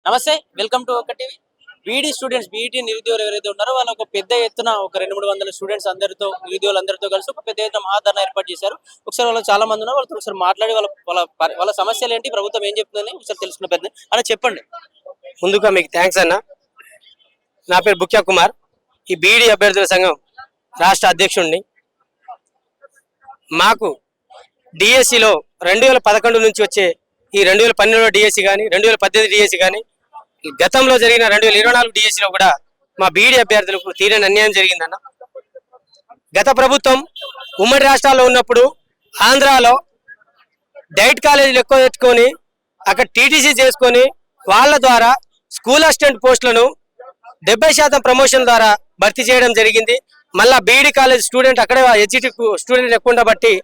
నమస్తే, welcome to ఒక TV. B Ed నిరుద్యోగులు ఎవరైతే ఉన్నారో వాళ్ళు ఒక పెద్ద ఎత్తున ఒక 200-300 స్టూడెంట్స్ అందరితో నిరుద్యోగులందరితో కలిసి ఒక పెద్ద ఎత్తున మహాధరణ ఏర్పాటు చేశారు. ఒకసారి వాళ్ళు చాలా మంది ఉన్నారు, వాళ్ళతో ఒకసారి మాట్లాడి వాళ్ళ వాళ్ళ వాళ్ళ సమస్యలు ఏంటి, ప్రభుత్వం ఏం చెప్తుందని ఒకసారి తెలుసుకున్న పెద్ద అలా చెప్పండి. ముందుగా మీకు థ్యాంక్స్ అన్న. నా పేరు బుక్యా కుమార్, ఈ బీఈడీ అభ్యర్థుల సంఘం రాష్ట్ర అధ్యక్షుడిని. మాకు డిఎస్సిలో 2011 నుంచి వచ్చే ఈ 2012 డిఎస్సి కానీ 2018 డిఎస్సి కానీ గతంలో జరిగిన 2024 డిఎస్సిలో కూడా మా బీఈడీ అభ్యర్థులకు తీరని అన్యాయం జరిగిందన్న. గత ప్రభుత్వం ఉమ్మడి రాష్ట్రాల్లో ఉన్నప్పుడు ఆంధ్రాలో డైట్ కాలేజీలు ఎక్కువ తెచ్చుకొని అక్కడ టీటీసీ చేసుకొని వాళ్ళ ద్వారా స్కూల్ అసిస్టెంట్ పోస్టులను 70% ప్రమోషన్ ద్వారా భర్తీ చేయడం జరిగింది. మళ్ళా బీఈడీ కాలేజ్ స్టూడెంట్ అక్కడే హెచ్ఈటీ స్టూడెంట్ ఎక్కువ ఉండబట్టి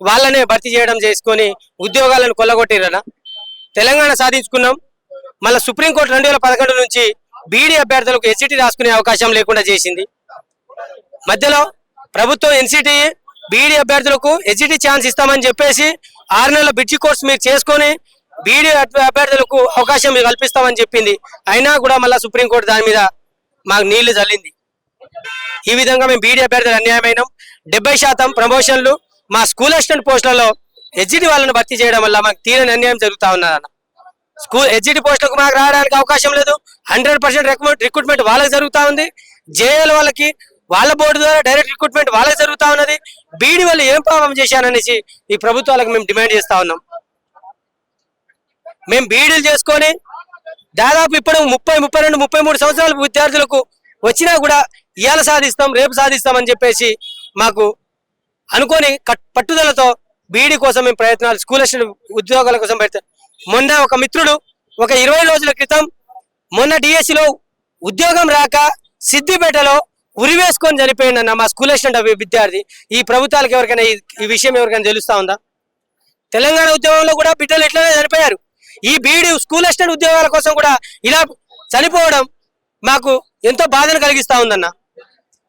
వాళ్ళనే భర్తీ చేయడం చేసుకొని ఉద్యోగాలను కొల్లగొట్టిరన్న. తెలంగాణ సాధించుకున్నాం. మళ్ళీ సుప్రీంకోర్టు 2011 నుంచి బీఈడీ అభ్యర్థులకు హెచ్ఈటీ రాసుకునే అవకాశం లేకుండా చేసింది. మధ్యలో ప్రభుత్వం ఎన్సిటి బీఈడీ అభ్యర్థులకు హెచ్ఈటీ ఛాన్స్ ఇస్తామని చెప్పేసి 6 నెలల బ్రిడ్జి కోర్స్ మీరు చేసుకొని బీఈడీ అభ్యర్థులకు అవకాశం కల్పిస్తామని చెప్పింది. అయినా కూడా మళ్ళీ సుప్రీంకోర్టు దాని మీద మాకు నీళ్లు చల్లింది. ఈ విధంగా మేము బీఈడీ అభ్యర్థులు అన్యాయమైనాం. 70% ప్రమోషన్లు మా స్కూల్ అసిస్టెంట్ పోస్టులలో హెచ్ఈటీ వాళ్ళని భర్తీ చేయడం వల్ల మాకు తీరని అన్యాయం జరుగుతా ఉన్నదన్న. స్కూల్ హెచ్ఈటీ పోస్టులకు మాకు రావడానికి అవకాశం లేదు. 100% రిక్రూట్మెంట్ వాళ్ళకి జరుగుతూ ఉంది. జేఏల వాళ్ళకి వాళ్ళ బోర్డు ద్వారా డైరెక్ట్ రిక్రూట్మెంట్ వాళ్ళకి జరుగుతూ ఉన్నది. బీఈడీ వాళ్ళు ఏం పాపం చేశారనేసి ఈ ప్రభుత్వాలకు మేము డిమాండ్ చేస్తా ఉన్నాం. మేము బీఈడీలు చేసుకొని దాదాపు ఇప్పుడు 30, 32, 33 సంవత్సరాల విద్యార్థులకు వచ్చినా కూడా ఇవాళ సాధిస్తాం రేపు సాధిస్తామని చెప్పేసి మాకు అనుకోని పట్టుదలతో బీఈడీ కోసం మేము ప్రయత్నాలు స్కూల్ అసిస్టెంట్ ఉద్యోగాల కోసం పెడతాం. మొన్న ఒక మిత్రుడు ఒక 20 రోజుల క్రితం మొన్న డిఎస్సిలో ఉద్యోగం రాక సిద్దిపేటలో ఉరివేసుకొని చనిపోయిందన్న మా స్కూల్ అసిస్టెంట్ విద్యార్థి. ఈ ప్రభుత్వాలకు ఎవరికైనా ఈ విషయం ఎవరికైనా తెలుస్తా ఉందా? తెలంగాణ ఉద్యమంలో కూడా బిడ్డలు ఇట్లనే చనిపోయారు. ఈ బీఈడీ స్కూల్ అసిస్టెంట్ ఉద్యోగాల కోసం కూడా ఇలా చనిపోవడం మాకు ఎంతో బాధను కలిగిస్తా ఉందన్న.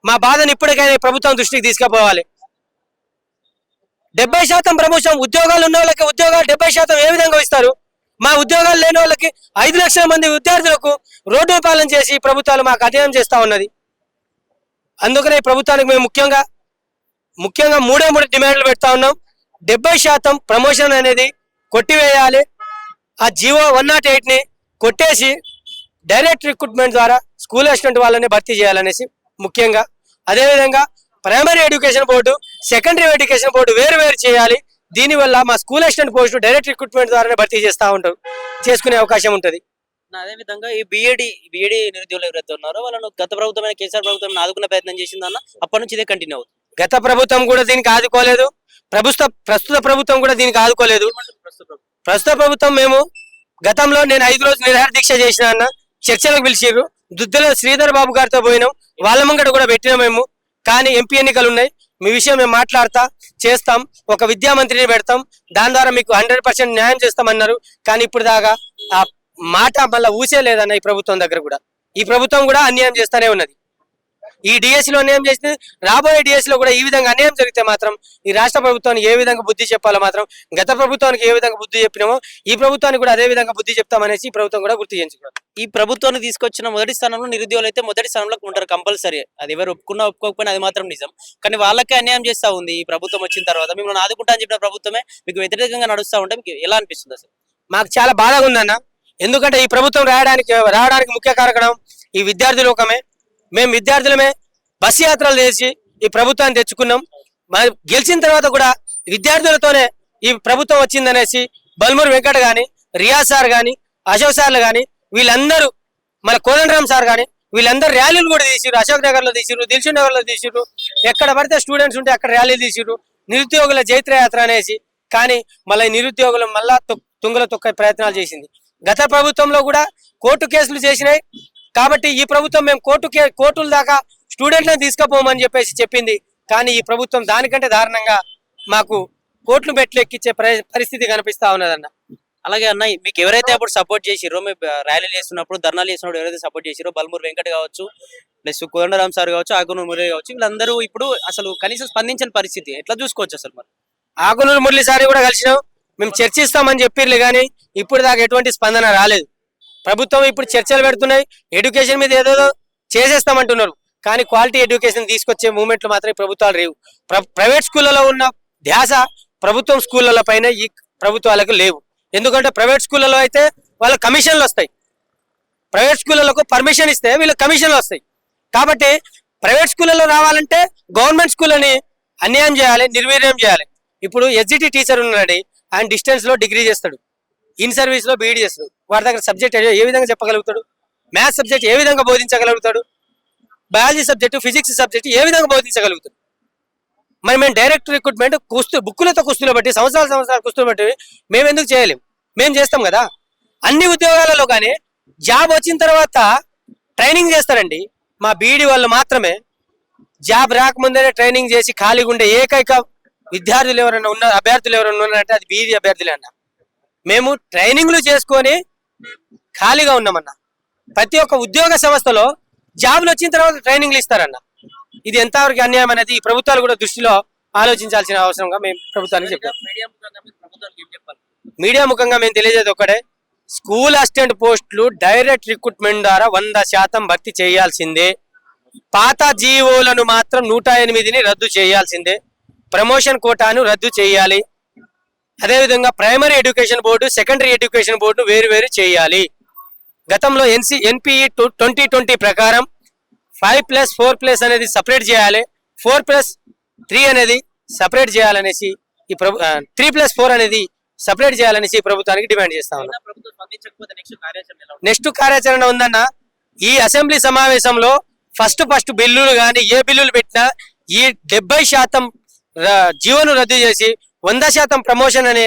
మా బాధను ఇప్పటికైనా ప్రభుత్వం దృష్టికి తీసుకుపోవాలి. 70% ప్రమోషన్ ఉద్యోగాలు ఉన్న వాళ్ళకి ఉద్యోగాలు 70% ఏ విధంగా ఇస్తారు? మా ఉద్యోగాలు లేని వాళ్ళకి 5 లక్షల మంది విద్యార్థులకు రోడ్డు పాలన చేసి ప్రభుత్వాలు మాకు అన్యాయం చేస్తా ఉన్నది. అందుకనే ఈ ప్రభుత్వానికి మేము ముఖ్యంగా 3 డిమాండ్లు పెడతా ఉన్నాం. 70% ప్రమోషన్ అనేది కొట్టివేయాలి. ఆ జీవో 108ని కొట్టేసి డైరెక్ట్ రిక్రూట్మెంట్ ద్వారా స్కూల్ అసిస్టెంట్ వాళ్ళని భర్తీ చేయాలనేసి ముఖ్యంగా. అదేవిధంగా primary education board, secondary education board వేరు చేయాలి. దీనివల్ల మా school assistant post direct recruitment ద్వారానే భర్తీ చేసుకునే అవకాశం ఉంటుంది. అదేవిధంగా ఈ బీఈడీ నిరుద్యోగులు ఎవరైతే ఉన్నారో వాళ్ళను గత ప్రభుత్వమైన కేసీఆర్ ప్రభుత్వం ఆదుకునే ప్రయత్నం చేసిందన్న. అప్పటి నుంచి ఇదే కంటిన్యూ అవుతుంది. గత ప్రభుత్వం కూడా దీనికి ఆదుకోలేదు, ప్రస్తుత ప్రభుత్వం కూడా దీనికి ఆదుకోలేదు. ప్రస్తుత ప్రభుత్వం మేము గతంలో నేను 5 రోజులు నిరాహార దీక్ష చేసిన అన్న. చర్చలకు పిలిచిర్రు. దుద్దల శ్రీధర్ బాబు గారితో పోయినాం. వాళ్ళ ముంగట కూడా పెట్టినాం మేము. కానీ ఎంపీ ఎన్నికలు ఉన్నాయి, మీ విషయం మేము చేస్తాం, ఒక విద్యామంత్రిని పెడతాం, దాని ద్వారా మీకు 100% న్యాయం చేస్తామన్నారు. కానీ ఇప్పుడు దాకా ఆ మాట మళ్ళీ ఊసే లేదన్న. ఈ ప్రభుత్వం దగ్గర కూడా ఈ ప్రభుత్వం కూడా అన్యాయం చేస్తూనే ఉన్నది. ఈ డిఎస్సిలో అన్యాయం చేసింది, రాబోయే డిఎస్సిలో కూడా ఈ విధంగా అన్యాయం జరిగితే మాత్రం ఈ రాష్ట్ర ప్రభుత్వానికి ఏ విధంగా బుద్ధి చెప్పాలో మాత్రం గత ప్రభుత్వానికి ఏ విధంగా బుద్ధి చెప్పినామో ఈ ప్రభుత్వానికి కూడా అదే విధంగా బుద్ధి చెప్తామనేసి ఈ ప్రభుత్వం కూడా గుర్తు చేయించుకోవాలి. ఈ ప్రభుత్వాన్ని తీసుకొచ్చిన మొదటి స్థానంలో నిరుద్యోగులు అయితే మొదటి స్థానంలో ఉంటారు కంపల్సరీ. అది ఎవరు ఒప్పుకోకపోయినా అది మాత్రం నిజం. కానీ వాళ్ళకే అన్యాయం చేస్తా ఉంది ఈ ప్రభుత్వం వచ్చిన తర్వాత. మిమ్మల్ని ఆదుకుంటా అని చెప్పిన ప్రభుత్వమే మీకు వ్యతిరేకంగా నడుస్తూ ఉంటే మీకు ఎలా అనిపిస్తుంది అసలు? మాకు చాలా బాధగా ఉందన్న. ఎందుకంటే ఈ ప్రభుత్వం రావడానికి ముఖ్య కారణం ఈ విద్యార్థి లోకమే. మేము విద్యార్థులమే బస్సు యాత్రలు చేసి ఈ ప్రభుత్వాన్ని తెచ్చుకున్నాం. గెలిచిన తర్వాత కూడా విద్యార్థులతోనే ఈ ప్రభుత్వం వచ్చిందనేసి బల్మూరు వెంకట గాని, రియాజ్ సార్ గాని, అశోక్ సార్లు గాని, వీళ్ళందరూ మన కోదండరామ్ సార్ గాని వీళ్ళందరూ ర్యాలీలు కూడా తీసిరు. అశోక్ నగర్ లో తీసిరు, దిల్సుఖ్ నగర్ లో తీసిరు, ఎక్కడ పడితే స్టూడెంట్స్ ఉంటే అక్కడ ర్యాలీలు తీసిరు. నిరుద్యోగుల జైత్రయాత్ర అనేసి. కానీ మళ్ళీ నిరుద్యోగులు మళ్ళా తుంగల తొక్కే ప్రయత్నాలు చేసింది. గత ప్రభుత్వంలో కూడా కోర్టు కేసులు చేసినాయి. కాబట్టి ఈ ప్రభుత్వం మేము కోర్టుల దాకా స్టూడెంట్లను తీసుకుపోమని చెప్పేసి చెప్పింది. కానీ ఈ ప్రభుత్వం దానికంటే దారుణంగా మాకు కోర్టులు మెట్లు ఎక్కించే పరిస్థితి కనిపిస్తా ఉన్నదన్న. అలాగే అన్న, మీకు ఎవరైతే అప్పుడు సపోర్ట్ చేసిరో, మేము ర్యాలీలు చేస్తున్నప్పుడు ధర్నాలు చేస్తున్నప్పుడు ఎవరైతే సపోర్ట్ చేసిరో, బల్మూరు వెంకట కావచ్చు, ప్లస్ కోదండరామ్ సార్ కావచ్చు, ఆకునూరు మురళి కావచ్చు, వీళ్ళందరూ ఇప్పుడు అసలు కనీసం స్పందించిన పరిస్థితి ఎట్లా చూసుకోవచ్చు అసలు? మరి ఆకునూరు మురళి సార్ కూడా కలిసినాం, మేము చర్చిస్తామని చెప్పిర్లే కానీ ఇప్పుడు దాకా ఎటువంటి స్పందన రాలేదు. ప్రభుత్వం ఇప్పుడు చర్చలు పెడుతున్నాయి, ఎడ్యుకేషన్ మీద ఏదో చేసేస్తామంటున్నారు, కానీ క్వాలిటీ ఎడ్యుకేషన్ తీసుకొచ్చే మూమెంట్లు మాత్రం ఈ ప్రభుత్వాలు లేవు. ప్రైవేట్ స్కూళ్ళలో ఉన్న ధ్యాస ప్రభుత్వం స్కూళ్ళ పైన ఈ ప్రభుత్వాలకు లేవు. ఎందుకంటే ప్రైవేట్ స్కూళ్ళలో అయితే వాళ్ళ కమిషన్లు వస్తాయి, ప్రైవేట్ స్కూళ్ళకు పర్మిషన్ ఇస్తే వీళ్ళకి కమిషన్లు వస్తాయి. కాబట్టి ప్రైవేట్ స్కూళ్ళలో రావాలంటే గవర్నమెంట్ స్కూళ్ళని అన్యాయం చేయాలి, నిర్వీర్యం చేయాలి. ఇప్పుడు ఎస్జిటి టీచర్ ఉన్నాడు, ఆయన డిస్టెన్స్ లో డిగ్రీ చేస్తాడు, ఇన్ సర్వీస్ లో బీఈడి చేస్తాడు. వారి దగ్గర సబ్జెక్ట్ ఏ విధంగా చెప్పగలుగుతాడు, మ్యాథ్స్ సబ్జెక్ట్ ఏ విధంగా బోధించగలుగుతాడు, బయాలజీ సబ్జెక్టు, ఫిజిక్స్ సబ్జెక్ట్ ఏ విధంగా బోధించగలుగుతాడు. మరి మేము డైరెక్ట్ రిక్రూట్మెంట్ బుక్కులతో కుస్తులు బట్టి సంవత్సరాలు కుస్తులు బట్టి మేము ఎందుకు చేయలేం? మేము చేస్తాం కదా. అన్ని ఉద్యోగాలలో కానీ జాబ్ వచ్చిన తర్వాత ట్రైనింగ్ చేస్తారండి. మా బీఈడి వాళ్ళు మాత్రమే జాబ్ రాకముందే ట్రైనింగ్ చేసి ఖాళీగా ఉండే ఏకైక విద్యార్థులు ఎవరైనా ఉన్న అభ్యర్థులు ఎవరైనా ఉన్నారంటే అది బీఈడి అభ్యర్థులే అన్న. మేము ట్రైనింగ్లు చేసుకొని ఖాళీగా ఉన్నామన్న. ప్రతి ఒక్క ఉద్యోగ సంస్థలో జాబ్లు వచ్చిన తర్వాత ట్రైనింగ్లు ఇస్తారన్న. ఇది ఎంతవరకు అన్యాయం అనేది ఈ ప్రభుత్వాలు కూడా దృష్టిలో ఆలోచించాల్సిన అవసరంగా మేము ప్రభుత్వానికి చెప్పాం. మీడియా ముఖంగా మేము తెలియజేది ఒకటే, స్కూల్ అసిస్టెంట్ పోస్టులు డైరెక్ట్ రిక్రూట్మెంట్ ద్వారా 100% భర్తీ చేయాల్సిందే. పాత జీవోలను మాత్రం 108ని రద్దు చేయాల్సిందే. ప్రమోషన్ కోటాను రద్దు చేయాలి. అదేవిధంగా primary education board, secondary education board వేరు చేయాలి. గతంలో ఎన్పిఈ 2020 ప్రకారం 5+4+ అనేది సపరేట్ చేయాలి, 4+3 అనేది సపరేట్ చేయాలనేసి ఈ 3+4 అనేది సపరేట్ చేయాలనేసి ప్రభుత్వానికి డిమాండ్ చేస్తా ఉన్నాం. నెక్స్ట్ కార్యాచరణ ఉందన్న. ఈ అసెంబ్లీ సమావేశంలో ఫస్ట్ బిల్లులు కానీ ఏ బిల్లులు పెట్టినా ఈ 70% జీవోను రద్దు చేసి 100% ప్రమోషన్ అనే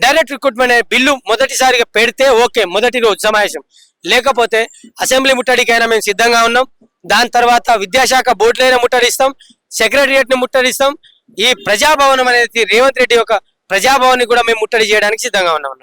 డైరెక్ట్ రిక్రూట్మెంట్ అనే బిల్లు మొదటిసారిగా పెడితే ఓకే, మొదటి రోజు సమావేశం. లేకపోతే అసెంబ్లీ ముట్టడికైనా మేము సిద్ధంగా ఉన్నాం. దాని తర్వాత విద్యాశాఖ బోర్డులైనా ముట్టడిస్తాం, సెక్రటరియట్ ని ముట్టడిస్తాం. ఈ ప్రజాభవనం అనేది రేవంత్ రెడ్డి యొక్క ప్రజాభవన్ ని కూడా మేము ముట్టడి చేయడానికి సిద్ధంగా ఉన్నాం.